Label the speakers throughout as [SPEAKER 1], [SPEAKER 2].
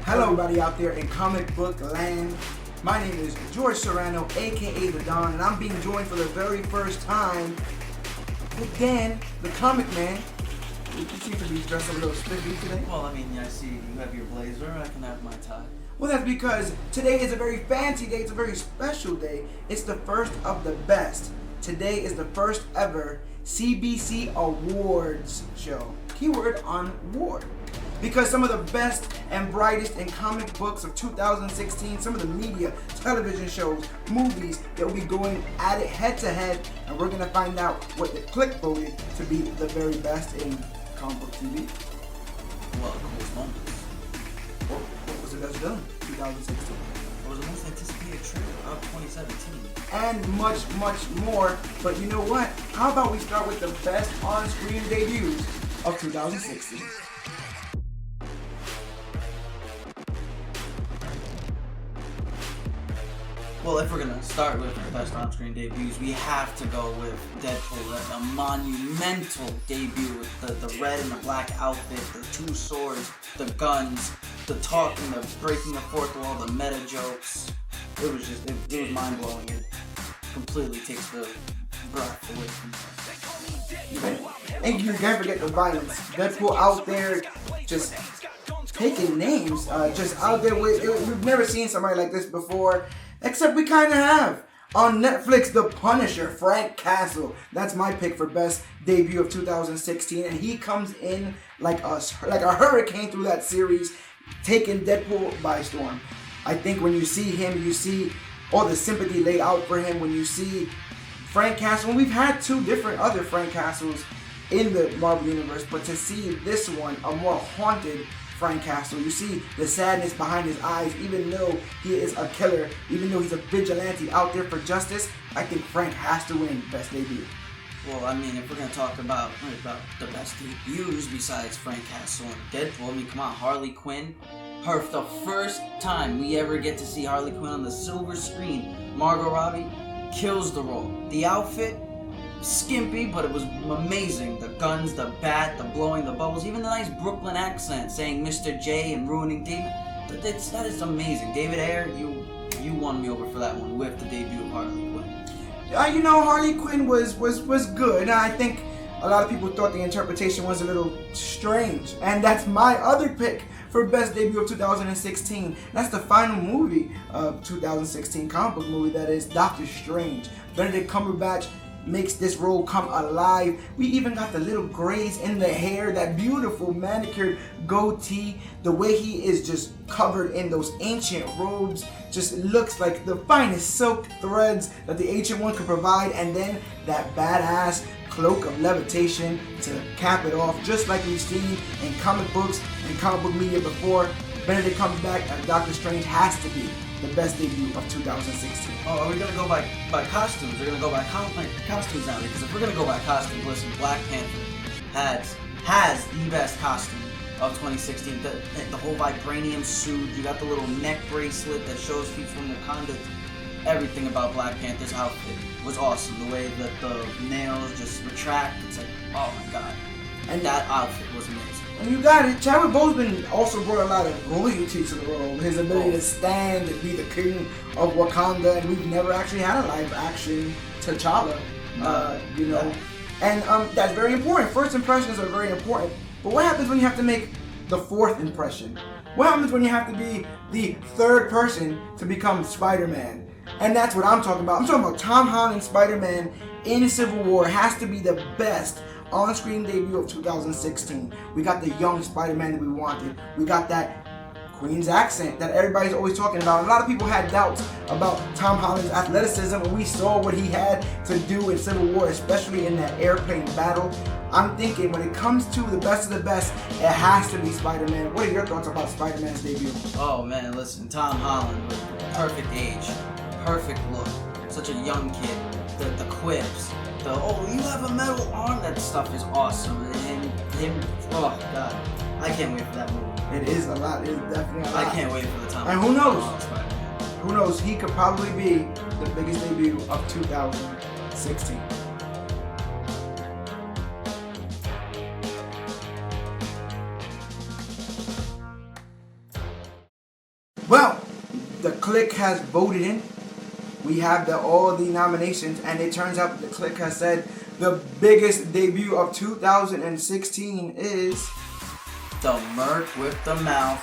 [SPEAKER 1] Hello everybody out there in comic book land. My name is George Serrano, aka The Don, and I'm being joined for the very first time with Dan, the comic man. You seem to be dressed a little spiffy today.
[SPEAKER 2] Well, I mean, I see you have your blazer, I can have my tie.
[SPEAKER 1] Well, that's because today is a very fancy day, it's a very special day. It's the first of the best. Today is the first ever CBC aWArds show. Keyword on award. Because some of the best and brightest in comic books of 2016, some of the media, television shows, movies, they'll be going at it head to head, and we're gonna find out what the click voted to be the very best in comic book TV.
[SPEAKER 2] Well, the coolest moments.
[SPEAKER 1] What was the best villain 2016?
[SPEAKER 2] What was the most anticipated trailer of 2017?
[SPEAKER 1] And much, much more. But you know what? How about we start with the best on-screen debuts of 2016?
[SPEAKER 2] Well, if we're gonna start with the best on-screen debuts, we have to go with Deadpool, a monumental debut with the red and the black outfit, the two swords, the guns, the talking, the breaking the fourth wall, the meta jokes. It was just, it was mind-blowing. It completely takes the breath away from me.
[SPEAKER 1] And you can't forget the violence. Deadpool out there just taking names, just out there with, we've never seen somebody like this before. Except we kind of have. On Netflix, The Punisher, Frank Castle. That's my pick for best debut of 2016. And he comes in like a hurricane through that series, taking Deadpool by storm. I think when you see him, you see all the sympathy laid out for him. When you see Frank Castle, and we've had two different other Frank Castles in the Marvel Universe, but to see this one, a more haunted Frank Castle, you see the sadness behind his eyes. Even though he is a killer, even though he's a vigilante out there for justice, I think Frank has to win best debut.
[SPEAKER 2] Well, I mean, if we're gonna talk about the best debuts besides Frank Castle and Deadpool, I mean, come on, Harley Quinn. The first time we ever get to see Harley Quinn on the silver screen, Margot Robbie kills the role. The outfit, skimpy, but it was amazing. The guns, the bat, the blowing the bubbles, even the nice Brooklyn accent, saying Mr. J and ruining Demon. That is amazing. David Ayer, you won me over for that one with the debut of Harley Quinn.
[SPEAKER 1] You know, Harley Quinn was good, and I think a lot of people thought the interpretation was a little strange. And that's my other pick for best debut of 2016. That's the final movie of 2016, comic book movie, that is Doctor Strange. Benedict Cumberbatch makes this role come alive. We even got the little grays in the hair, that beautiful manicured goatee, the way he is just covered in those ancient robes, just looks like the finest silk threads that the ancient one could provide, and then that badass cloak of levitation to cap it off, just like we've seen in comic books and comic book media before. Benedict Cumberbatch as Doctor Strange has to be the best debut of 2016.
[SPEAKER 2] Oh, are we gonna go by costumes? We're gonna go by costumes now, because if we're gonna go by costumes, listen, Black Panther has the best costume of 2016. The whole vibranium suit, you got the little neck bracelet that shows he's from Wakanda. Everything about Black Panther's outfit was awesome. The way that the nails just retract, it's like, oh my god. And that outfit was amazing.
[SPEAKER 1] And you got it. Chadwick Boseman also brought a lot of loyalty to the role. His ability to stand and be the king of Wakanda, and we've never actually had a live action T'Challa, you know. And that's very important. First impressions are very important. But what happens when you have to make the fourth impression? What happens when you have to be the third person to become Spider-Man? And that's what I'm talking about. I'm talking about Tom Holland's Spider-Man in Civil War has to be the best on-screen debut of 2016. We got the young Spider-Man that we wanted. We got that Queen's accent that everybody's always talking about. A lot of people had doubts about Tom Holland's athleticism, and we saw what he had to do in Civil War, especially in that airplane battle. I'm thinking when it comes to the best of the best, it has to be Spider-Man. What are your thoughts about Spider-Man's debut?
[SPEAKER 2] Oh man, listen, Tom Holland was perfect age, perfect look, such a young kid, the quips, oh, you have a metal arm, that stuff is awesome, and him, oh god, I can't wait for that movie.
[SPEAKER 1] It is a lot, it is definitely a lot.
[SPEAKER 2] I can't wait for the Tom.
[SPEAKER 1] And who knows, he could probably be the biggest debut of 2016. the Click has voted in. We have all the nominations, and it turns out the Click has said the biggest debut of 2016 is
[SPEAKER 2] the Merc with the Mouth,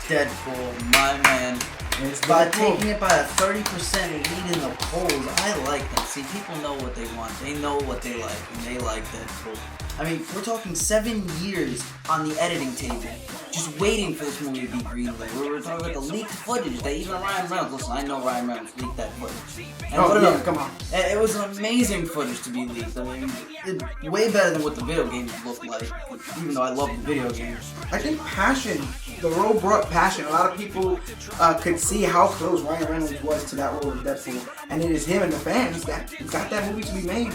[SPEAKER 2] Deadpool, my man.
[SPEAKER 1] It's
[SPEAKER 2] By
[SPEAKER 1] Deadpool.
[SPEAKER 2] taking it by a 30% lead in the polls, I like that. See, people know what they want. They know what they like, and they like Deadpool. I mean, we're talking 7 years on the editing table, just waiting for this movie to be greenlit. We're talking about the leaked footage that even Ryan Reynolds, listen, I know Ryan Reynolds leaked that footage. And
[SPEAKER 1] come on.
[SPEAKER 2] It was an amazing footage to be leaked. I mean, way better than what the video games looked like, even though I love the video games.
[SPEAKER 1] I think passion, the role brought passion. A lot of people could see how close Ryan Reynolds was to that role of Deadpool, and it is him and the fans that got that movie to be made.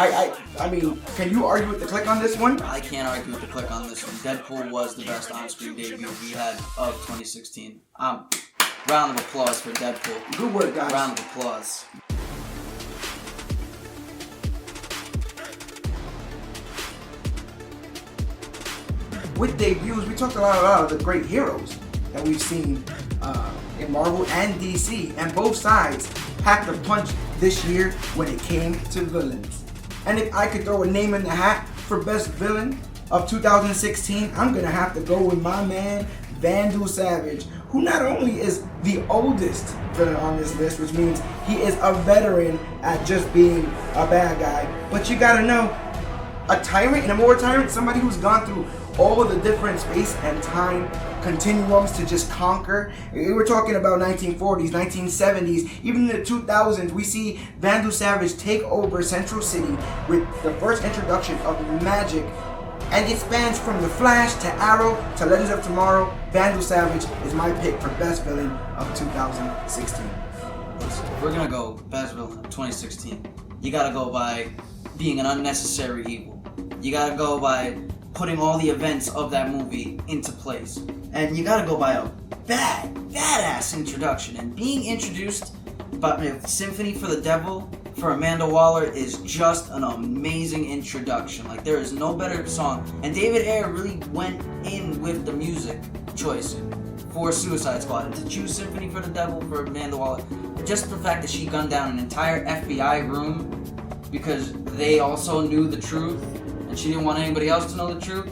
[SPEAKER 1] I mean, can you argue with the Click on this one?
[SPEAKER 2] I can't argue with the Click on this one. Deadpool was the best on-screen debut we had of 2016. Round of applause for Deadpool.
[SPEAKER 1] Good work, guys.
[SPEAKER 2] Round of applause.
[SPEAKER 1] With debuts, we talked a lot of the great heroes that we've seen in Marvel and DC, and both sides packed a punch this year when it came to villains. And if I could throw a name in the hat for best villain of 2016, I'm gonna have to go with my man Vandal Savage, who not only is the oldest villain on this list, which means he is a veteran at just being a bad guy, but you gotta know, a tyrant, an immortal tyrant, somebody who's gone through all of the different space and time continuums to just conquer. We're talking about 1940s, 1970s, even in the 2000s, we see Vandal Savage take over Central City with the first introduction of magic. And it spans from The Flash to Arrow to Legends of Tomorrow. Vandal Savage is my pick for best villain of 2016.
[SPEAKER 2] Listen, if we're gonna go best villain of 2016, you gotta go by being an unnecessary evil. You gotta go by putting all the events of that movie into place. And you gotta go by a badass introduction. And being introduced by Symphony for the Devil for Amanda Waller is just an amazing introduction. Like, there is no better song. And David Ayer really went in with the music choice for Suicide Squad. And to choose Symphony for the Devil for Amanda Waller, just the fact that she gunned down an entire FBI room because they also knew the truth and she didn't want anybody else to know the truth,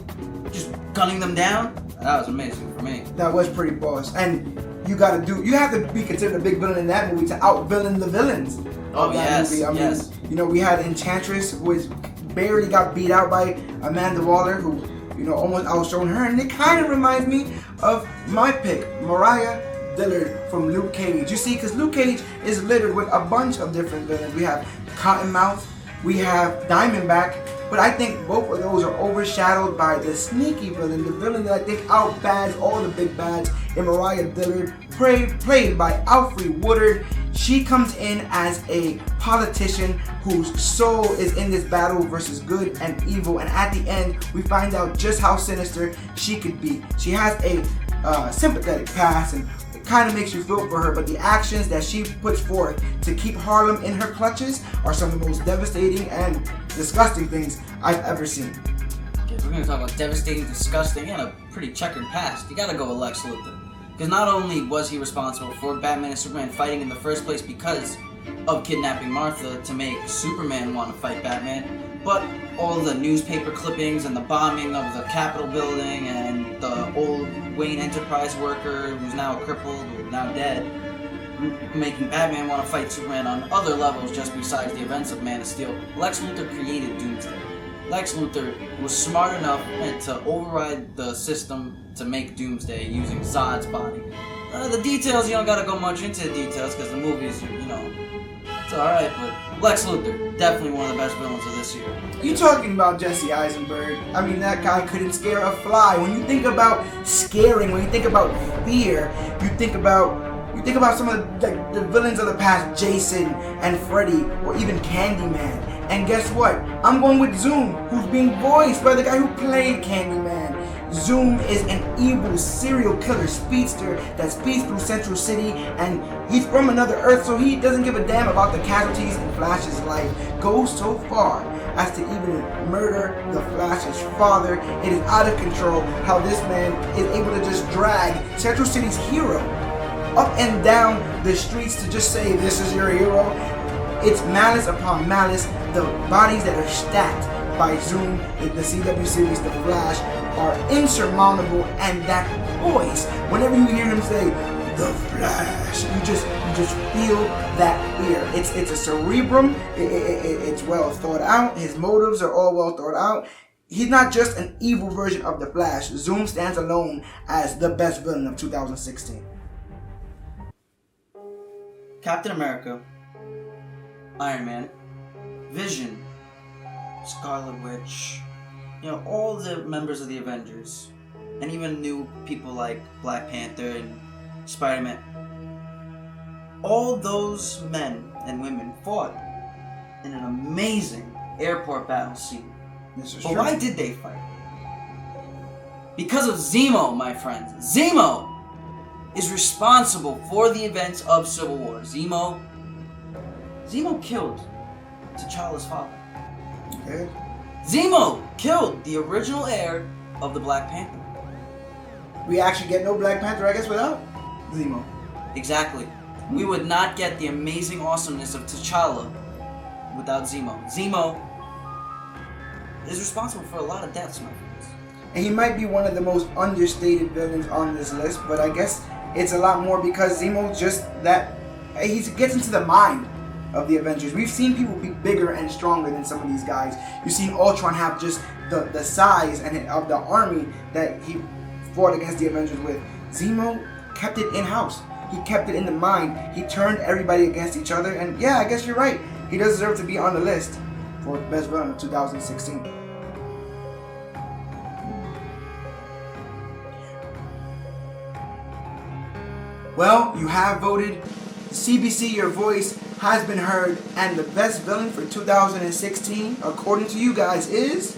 [SPEAKER 2] just gunning them down, that was amazing for me.
[SPEAKER 1] That was pretty boss. And you have to be considered a big villain in that movie to out-villain the villains of that movie. I mean, you know, we had Enchantress, who barely got beat out by Amanda Waller, who, you know, almost outshone her. And it kind of reminds me of my pick, Mariah Dillard from Luke Cage. You see, because Luke Cage is littered with a bunch of different villains. We have Cottonmouth, we have Diamondback, but I think both of those are overshadowed by the sneaky villain, the villain that I think outbads all the big bads in Mariah Dillard, played by Alfre Woodard. She comes in as a politician whose soul is in this battle versus good and evil, and at the end, we find out just how sinister she could be. She has a sympathetic past, and it kind of makes you feel for her, but the actions that she puts forth to keep Harlem in her clutches are some of the most devastating and disgusting things I've ever seen.
[SPEAKER 2] Okay, if we're going to talk about devastating, disgusting, and a pretty checkered past, you gotta go with Lex Luthor. Because not only was he responsible for Batman and Superman fighting in the first place because of kidnapping Martha to make Superman want to fight Batman, but all the newspaper clippings and the bombing of the Capitol building and the old Wayne Enterprise worker who's now crippled or now dead, making Batman want to fight Superman on other levels just besides the events of Man of Steel. Lex Luthor created Doomsday. Lex Luthor was smart enough to override the system to make Doomsday using Zod's body. The details, you don't gotta go much into the details because the movies, you know, it's alright, but Lex Luthor, definitely one of the best villains of this year.
[SPEAKER 1] You talking about Jesse Eisenberg? I mean, that guy couldn't scare a fly. When you think about scaring, when you think about fear, you think about some of the villains of the past, Jason and Freddy, or even Candyman. And guess what? I'm going with Zoom, who's being voiced by the guy who played Candyman. Zoom is an evil serial killer speedster that speeds through Central City, and he's from another Earth, so he doesn't give a damn about the casualties in Flash's life. Goes so far as to even murder the Flash's father. It is out of control how this man is able to just drag Central City's hero up and down the streets to just say this is your hero. It's malice upon malice. The bodies that are stacked by Zoom in the CW series The Flash are insurmountable, and that voice, whenever you hear him say The Flash, you just feel that fear. It's a cerebrum. It's well thought out. His motives are all well thought out. He's not just an evil version of the Flash. Zoom stands alone as the best villain of 2016.
[SPEAKER 2] Captain America, Iron Man, Vision, Scarlet Witch, all the members of the Avengers, and even new people like Black Panther and Spider-Man. All those men and women fought in an amazing airport battle scene. But why did they fight? Because of Zemo, my friends. Zemo is responsible for the events of Civil War. Zemo killed T'Challa's father.
[SPEAKER 1] Okay.
[SPEAKER 2] Zemo killed the original heir of the Black Panther.
[SPEAKER 1] We actually get no Black Panther, I guess, without Zemo.
[SPEAKER 2] Exactly. We would not get the amazing awesomeness of T'Challa without Zemo. Zemo is responsible for a lot of deaths, my friends.
[SPEAKER 1] And he might be one of the most understated villains on this list, but I guess it's a lot more because Zemo's just that. He gets into the mind of the Avengers. We've seen people be bigger and stronger than some of these guys. You've seen Ultron have just the size and of the army that he fought against the Avengers with. Zemo kept it in-house. He kept it in the mind. He turned everybody against each other. And yeah, I guess you're right. He does deserve to be on the list for best villain of 2016. Well, you have voted. CBC, your voice has been heard, and the best villain for 2016, according to you guys, is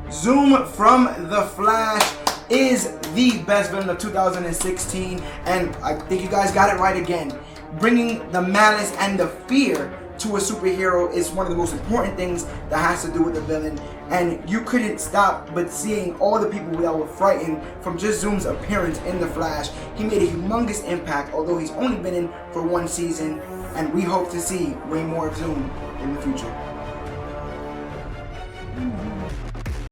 [SPEAKER 1] Zoom from The Flash is the best villain of 2016, and I think you guys got it right again. Bringing the malice and the fear to a superhero is one of the most important things that has to do with the villain, and you couldn't stop but seeing all the people that were frightened from just Zoom's appearance in The Flash. He made a humongous impact, although he's only been in for one season, and we hope to see way more of Zoom in the future.